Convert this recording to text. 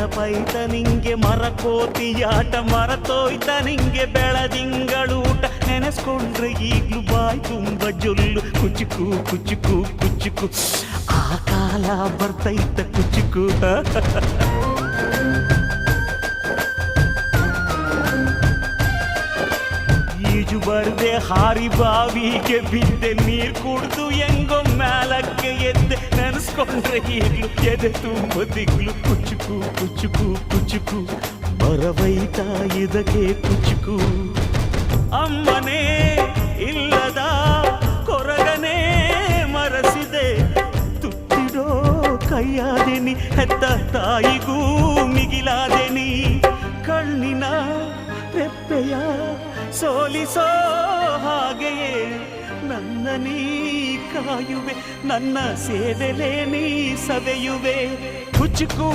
ನೆನಪೈತ ನಿಂಗೆ ಮರಕೋತಿಯಾಟ ಮರತೋಯ್ತ ನಿಂಗೆ ಬೆಳದಿಂಗಳೂಟ ನೆನೆಸ್ಕೊಂಡ್ರೆ ಈಗ್ಲೂ ಬಾಯ್ ತುಂಬ ಜೊಲ್ಲು ಕುಚುಕು ಕುಚುಕು ಕುಚುಕು ಆ ಕಾಲ ಬರ್ತೈತ ಕುಚುಕು ಈಜು ಬರ್ದೆ ಹಾರಿ ಬಾವಿಗೆ ಬಿದ್ದೆ ನೀರ್ ಕುಡ್ದು ಹೆಂಗೋ ಮ್ಯಾಲಕ್ಕೆ ಎದ್ದೆ ನೆನೆಸ್ಕೊಂಡ್ರೆ ಈಗ್ಲು ಎದೆ ತುಂಬ ದಿಗ್ಲು ಕುಚುಕು ಕುಚುಕು ಕುಚುಕು ಬರವೈತ ಇದಕ್ಕೆ ಕುಚುಕು ಅಮ್ಮನೇ ಇಲ್ಲದ ಕೊರಗನೇ ಮರಸಿದೆ ತುತ್ತಿಡೋ ಕೈಯಾದೆನಿ ಹೆತ್ತ ತಾಯಿಗೂ ಮಿಗಿಲಾದೆನಿ ಕಣ್ಣಿನ ರೆಪ್ಪೆಯ ಸೋಲಿಸೋ ಹಾಗೆಯೇ ನನ್ನ ನೀ ಕಾಯುವೆ ನನ್ನ ಸೇವೆಲೇ ನೀ ಸವೆಯುವೆ ಕುಚುಕು